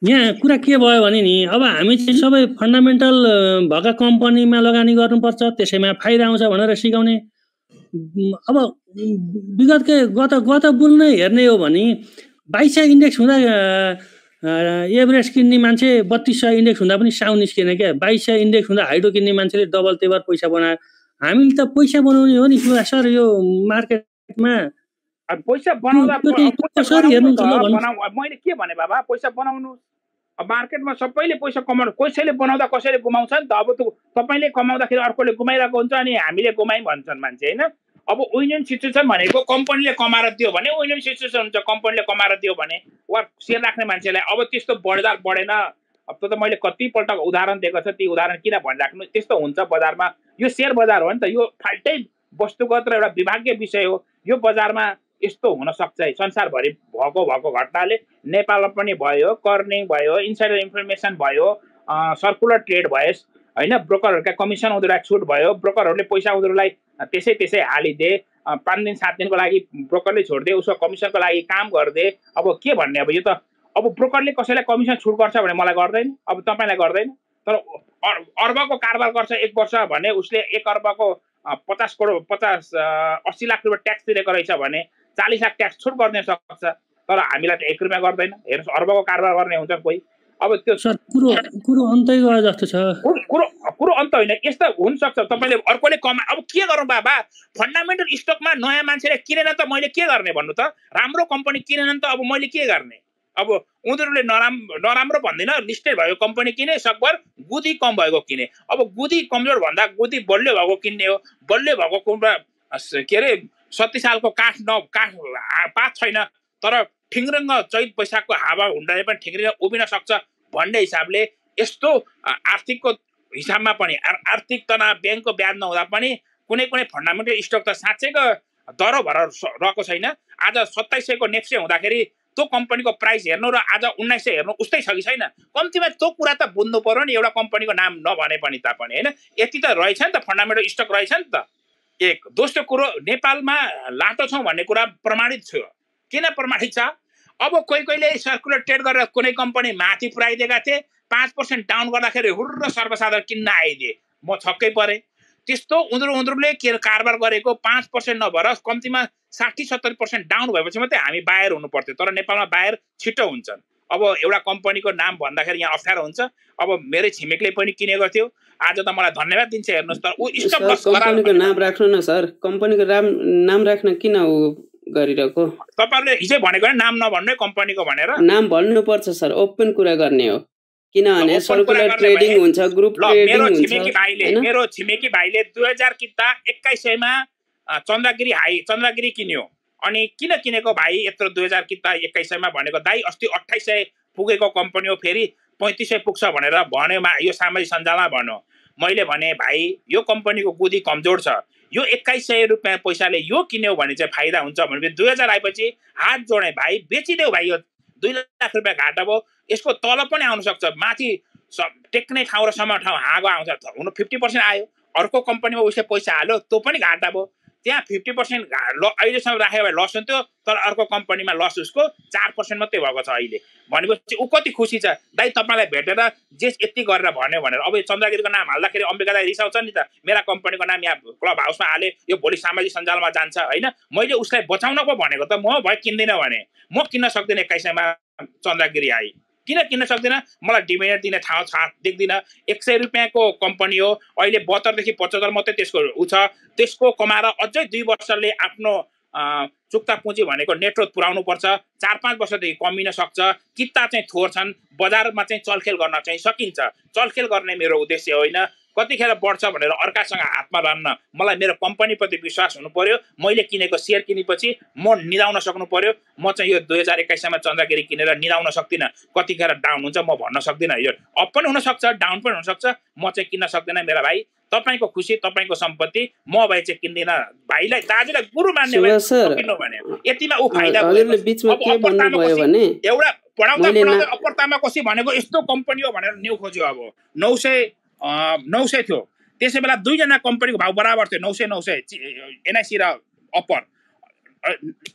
यहाँ कुरा के भयो भने नि अब हामी चाहिँ सबै फन्डामेन्टल भएका कम्पनीमा लगानी गर्नुपर्छ, त्यसैमा फाइदा आउँछ भनेर सिकाउने। अब गत बुल नै हेर्ने हो भने 2200 इन्डेक्स हुँदा एभरेस्ट किन्ने मान्छे 3200 इन्डेक्स हुँदा पनि साउ निस्केन क्या। 2200 इन्डेक्स हुँदा हाइड्रो किन्ने मान्छेले डबल तेवर पैसा बनायो। हामीले त पैसा बनाउने हो नि सर यो मार्केटमा। पैसा बनाउँदा मैले के भने बाबा, पैसा बनाउनु। अब मार्केटमा सबैले पैसा कमाउनु, कसैले बनाउँदा कसैले गुमाउँछ नि त। अब तपाईले कमाउँदाखेरि अर्कोले गुमाइरहेको हुन्छ अनि हामीले गुमायौँ भन्छन् मान्छे होइन। अब विन सिचुएसन भनेको कम्पनीले कमाएर दियो भने विन सिचुएसन हुन्छ, कम्पनीले कमाएर दियो भने वा सेयर राख्ने मान्छेलाई। अब त्यस्तो बजार बढेन। अब त मैले कतिपल्ट उदाहरण दिएको छ, ती उदाहरण किन भनिराख्नु। त्यस्तो हुन्छ बजारमा। यो सेयर बजार हो नि त, यो फाल्टै वस्तुगत र एउटा विभागीय विषय हो। यो बजारमा यस्तो हुन सक्छ है। संसारभरि भएको घटनाले नेपालमा पनि भयो, कर्निङ भयो, इनसाइडर इन्फर्मेसन भयो, सर्कुलर ट्रेड भयो होइन। ब्रोकरहरूका कमिसन उनीहरूलाई छुट भयो, ब्रोकरहरूले पैसा उनीहरूलाई त्यसै हालिदिए। 5 दिन 7 दिनको लागि ब्रोकरले छोडिदिए, उसको कमिसनको लागि काम गरिदिए। अब के भन्ने, अब यो त अब ब्रोकरले कसैलाई कमिसन छुट गर्छ भने मलाई गर्दैन, अब तपाईँलाई गर्दैन। तर अर्बको कारोबार गर्छ 1 वर्ष भने उसले 1 अर्बको 80 लाख रुपियाँ ट्याक्स तिरेको रहेछ भने 40 लाख ट्याक्स छुट गर्न सक्छ। तर हामीलाई त 1 रुपियाँ गर्दैन। हेर्नुहोस्, अर्बको कारोबार गर्ने हुन्छ कोही। अब त्यो कुरो अन्तै गयो जस्तो छ। कुरो अन्त होइन, यस्तो हुन सक्छ। तपाईले अर्कोले अब के गरौँ बाबा, फन्डामेन्टल स्टकमा नयाँ मान्छेले किनेन त मैले के गर्ने भन्नु त। राम्रो कम्पनी किनेन त अब मैले के गर्ने। अब उनीहरूले नराम्रो भन्दैन, लिस्टेड भएको कम्पनी किने, सकभर गुदी कम भएको किने। अब गुदी कमजोर भन्दा गुदी बलियो भएको किन्ने हो। बलियो भएको कुनै के अरे 70 सालको काठ पात छैन, तर ठिङ्रङ्ग चैत वैशाखको हावा हुँदाले पनि ठिङ्रिङ उभिन सक्छ भन्ने हिसाबले यस्तो आर्थिकको हिसाबमा पनि आर्थिक तनाव ब्याङ्कको ब्याज नहुँदा पनि कुनै फन्डामेन्टल स्टक त साँच्चैको दरो भएर रहेको छैन। आज 2700 को नेप्से हुँदाखेरि त्यो कम्पनीको प्राइस हेर्नु र आज 1900 हेर्नु उस्तै छ कि छैन। कम्तीमा त्यो कुरा त बुझ्नु पर्यो नि, एउटा कम्पनीको नाम नभने पनि तापनि होइन। यति त रहेछ नि त, फन्डामेन्टल स्टक रहेछ नि त। एक दोस्रो कुरो, नेपालमा लाटो छौँ भन्ने कुरा प्रमाणित छ। किन प्रमाणित छ? अब कोहीले सर्कुलर ट्रेड गरेर कुनै कम्पनी माथि पुऱ्याइदिएका थिए, 5% डाउन गर्दाखेरि हुर्र सर्वसाधारण किन्न आइदिए, म छक्कै परे। त्यस्तो उनीहरूले कारोबार गरेको 5% नभएर कम्तीमा 60-70% डाउन भएपछि मात्रै हामी बायर हुनु पर्थ्यो। तर नेपालमा बायर छिटो हुन्छन्। अब एउटा कम्पनीको नाम भन्दाखेरि यहाँ अप्ठ्यारो हुन्छ। अब मेरै छिमेकले पनि किनेको थियो, आज त मलाई धन्यवाद दिन्छ। हेर्नुहोस् त, कम्पनीको नाम राख्नु न सर, कम्पनीको नाम राख्न किन गरिरहेको? तपाईहरुले हिजो भनेको नाम नभन्नु कम्पनीको भनेर। नाम भन्नुपर्छ सर, ओपन कुरा गर्ने हो। किनभने सर्कुलर ट्रेडिङ हुन्छ, ग्रुप ट्रेडिङ हुन्छ। मेरो छिमेकी भाइले 2000 किता 2100 मा चन्द्रगिरी किन्यो। अनि किन किनेको भाइ यत्रो 2000 किता 2100 मा भनेको दाइ अस्ति 2800 पुगेको कम्पनी हो, फेरि 3500 पुग्छ भनेर भन्यो, यो सामाजिक सञ्जालमा भन्यो। मैले भने भाइ यो कम्पनीको गुदी कमजोर छ, यो 2100 रुपैयाँ पैसाले यो किन्यो भने चाहिँ फाइदा हुन्छ भने 2000 आएपछि हात जोडे भाइ बेचिदेऊ भाइ, यो 2 लाख रुपैयाँ घाटा भयो। यसको तल पनि आउन सक्छ, माथि टेक्ने ठाउँ र सम्म ठाउँ हाँगो आउँछ। हुन 50% आयो, अर्को कम्पनीमा उसले पैसा हाल्यो, त्यो पनि घाटा भयो। त्यहाँ 50% अहिलेसम्म राख्यो भने लस हुन्थ्यो, तर अर्को कम्पनीमा लस उसको 4% मात्रै भएको छ अहिले। भनेपछि ऊ कति खुसी छ। दाइ तपाईँलाई भेटेर जे यति गरेर भन्यो भनेर। अब चन्द्रगिरीको नाम हाल्दाखेरि अम्बिका दाइ रिसाउँछ नि त, मेरा कम्पनीको नाम यहाँ क्लब हाउसमा हाले, यो भोलि सामाजिक सञ्जालमा जान्छ होइन। मैले उसलाई बचाउन पो भनेको त, म भए किन्दिनँ भने म किन्न सक्दिनँ। 2100 मा चन्द्रगिरी आई किन किन्न सक्दिनँ? मलाई डिभिडेन्ड दिने ठाउँ देख्दिनँ। 100 रुपैयाँको कम्पनी हो, अहिले 72 देखि 75 मात्रै त्यसको उ छ। त्यसको कमाएर अझै 2 वर्षले आफ्नो चुक्ता पुँजी भनेको नेटवर्थ पुर्याउनु पर्छ। 4-5 वर्षदेखि कमिन सक्छ। किता चाहिँ थोर छन्, बजारमा चाहिँ चलखेल गर्न चाहिँ सकिन्छ। चलखेल गर्ने मेरो उद्देश्य होइन। कतिखेर बढ्छ भनेर अर्कासँग हातमा रान्न, मलाई मेरो कम्पनीप्रति विश्वास हुनु पर्यो। मैले किनेको सेयर किनेपछि म निदाउन सक्नु पर्यो। म चाहिँ यो 2021 मा चन्द्रगिरी किनेर निदाउन सक्दिनँ। कतिखेर डाउन हुन्छ म भन्न सक्दिनँ। यो अप पनि हुन सक्छ, डाउन पनि हुन सक्छ। म चाहिँ किन्न सक्दिनँ। मेरा भाइ, तपाईको खुसी, तपाईको सम्पत्ति, म भाइ चाहिँ किन्दिनँ। भाइलाई दाजुलाई गुरु मान्ने भए किन्नु भने यतिमा ऊ फाइदा भयो। बीचमा के भन्नु भयो भने एउटा पढाउँदा अप्पर तामाकोसी भनेको यस्तो कम्पनी हो भनेर न्यू खोज्यो। अब 900 थियो त्यसै बेला, 2 जना कम्पनीको भाउ बराबर थियो। 900 एनआइसी र अप्पर।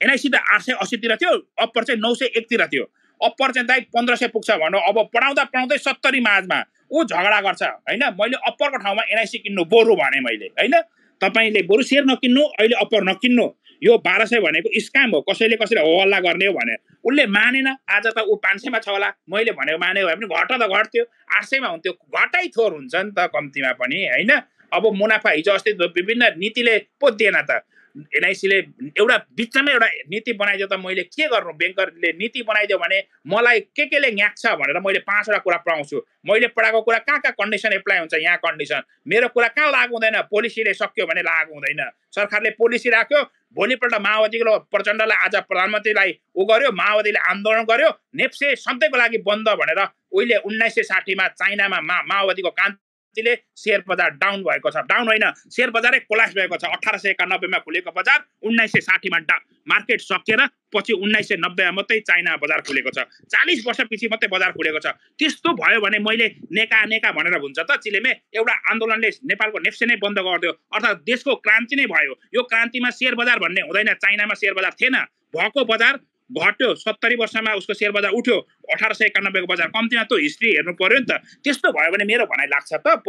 एनआइसी त 880 तिर थियो, अप्पर चाहिँ 901 तिर थियो। अप्पर चाहिँ दाइ 1500 पुग्छ भन्नु, अब पढाउँदा पढाउँदै 70 माझमा ऊ झगडा गर्छ हैन। मैले अप्परको ठाउँमा एनआईसी किन्नु बरु भने मैले हैन, तपाईले बरु सेयर नकिन्नु, अहिले अप्पर नकिन्नु, यो 1200 भनेको स्क्याम हो, कसैले हल्ला गर्ने हो भने उसले मानेन। आज त ऊ 500 मा छ होला, मैले भनेको माने भए पनि घट त घट्थ्यो, 800 मा हुन्थ्यो, घटाइ थोर हुन्छ नि त कम्तीमा पनि हैन। अब मुनाफा हिजो अस्ति विभिन्न नीतिले पो दिएन त, एनआईसीले एउटा बिचमा एउटा नीति बनाइदियो त मैले के गर्नु, बैंकरले नीति बनाइदियो भने मलाई केले न्याक्छ भनेर मैले 5 वटा कुरा पढाउँछु। मैले पढाएको कुरा कहाँ कन्डिसन एप्लाई हुन्छ, यहाँ कन्डिसन मेरो कुरा कहाँ लागु हुँदैन, पोलिसीले सक्यो भने लागु हुँदैन। सरकारले पोलिसी राख्यो, भोलिपल्ट माओवादीको प्रचण्डलाई आज प्रधानमन्त्रीलाई उ गर्यो, माओवादीले आन्दोलन गर्यो, नेप्से सधैँको लागि बन्द भनेर उहिले 1960 मा चाइनामा माओवादीको कान्तिले शेयर बजार डाउन भएको छ, डाउन होइन शेयर बजारै कोल्याप्स भएको छ। 1891 मा खुलेको बजार 1960 मा मार्केट सकिएर पछि 1990 मा मात्रै चाइना बजार खुलेको छ, 40 वर्षपछि मात्रै बजार खुलेको छ। त्यस्तो भयो भने मैले नेका भनेर भन्छ त चिलेमे, एउटा आन्दोलनले नेपालको नेप्से नै बन्द गरिदियो, अर्थात् देशको क्रान्ति नै भयो। यो क्रान्तिमा शेयर बजार भन्ने हुँदैन, चाइनामा शेयर बजार थिएन, भएको बजार घट्यो, 70 वर्षमा उसको शेयर बजार उठ्यो, 1891 को बजार कम्तीमा त हिस्ट्री हेर्नु पर्यो नि त। त्यस्तो भयो भने मेरो भनाइ लाग्छ त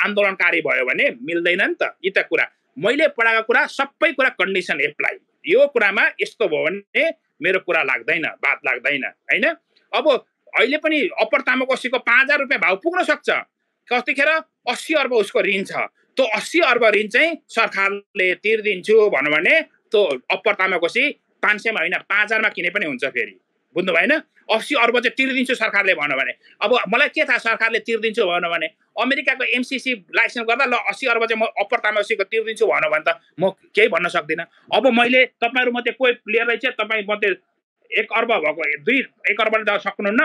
आन्दोलनकारी भयो भने मिल्दैन नि त। यी त कुरा मैले पढाएको कुरा सबै कुरा कन्डिसन एप्लाई, यो कुरामा यस्तो भयो भने मेरो कुरा लाग्दैन, बात लाग्दैन हैन। अब अहिले पनि अप्पर तामाकोसीको 5000 रुपैयाँ भाउ पुग्न सक्छ, कतिखेर 80 अर्ब उसको ऋण छ, त्यो 80 अर्ब ऋण चाहिँ सरकारले तिर्दिन्छु भन्नु भने त्यो अप्पर तामाकोसी 500 मा होइन 5000 मा किने पनि हुन्छ। फेरि बुझ्नु भएन, 80 अर्ब चाहिँ तिर्दिन्छु सरकारले भन्यो भने। अब मलाई के थाहा सरकारले तिर्दिन्छु भन्यो भने, अमेरिकाको एमसीसी लाइसेन्स गर्दा ल 80 अर्ब चाहिँ म अप्पर तामाकोसीको तिर्दिन्छु भन्यो भने त म केही भन्न सक्दिनँ। अब मैले तपाईहरु मध्ये कोही प्लेयर रहेछ, तपाई मध्ये 1 अर्ब भएको 1 अर्बले त सक्नुहुन्न,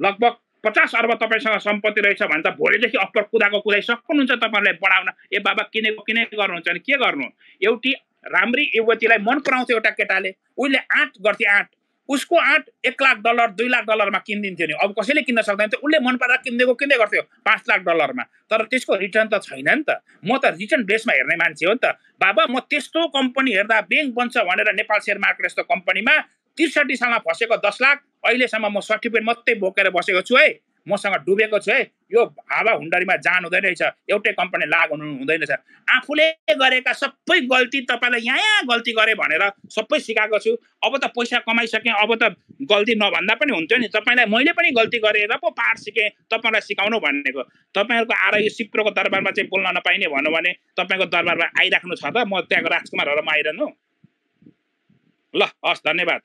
लगभग 50 अर्ब तपाईसँग सम्पत्ति रहेछ भने त भोलिदेखि अप्पर कुदाइ सक्नुहुन्छ तपाईहरुले बढाउन। ए बाबा किने गर्नुहुन्छ भने के गर्नु। एउटी राम्री युवतीलाई मन पराउँथ्यो एउटा केटाले, उहिले आँट गर्थे, आँट उसको आँट $1,00,000 $2,00,000 मा किनिदिन्थ्यो नि। अब कसैले किन्न सक्दैन थियो, उसले मन पराएर किन्दै गर्थ्यो $5,00,000 मा, तर त्यसको रिटर्न त छैन नि त। म त रिटर्न बेसमा हेर्ने मान्छे हो नि त बाबा। म त्यस्तो कम्पनी हेर्दा बैंक बन्छ भनेर नेपाल शेयर मार्केट जस्तो कम्पनीमा 63 सालमा फसेको 10 लाख अहिलेसम्म म सर्टिफिकेट मात्रै बोकेर बसेको छु है, मसँग डुबेको छु है। यो हावा हुण्डरीमा जान हुँदैन रहेछ, एउटै कम्पनी लाग हुनु हुँदैन रहेछ। आफूले गरेका सबै गल्ती तपाईलाई यहाँ गल्ती गरे भनेर सबै सिकाएको छु। अब त पैसा कमाइसके, अब त गल्ती नभन्दा पनि हुन्थ्यो नि। तपाईलाई मैले पनि गल्ती गरेर पो पाठ सिके, तपाईलाई सिकाउनु भनेको। तपाईहरुको आएर यो सिप्रोको दरबारमा चाहिँ बोल्न नपाइने भन्नु भने तपाईको दरबारमा आइराख्नु छ त, म त्यहाँको राजकुमारहरुमा आइरहनु। ल हस्, धन्यवाद।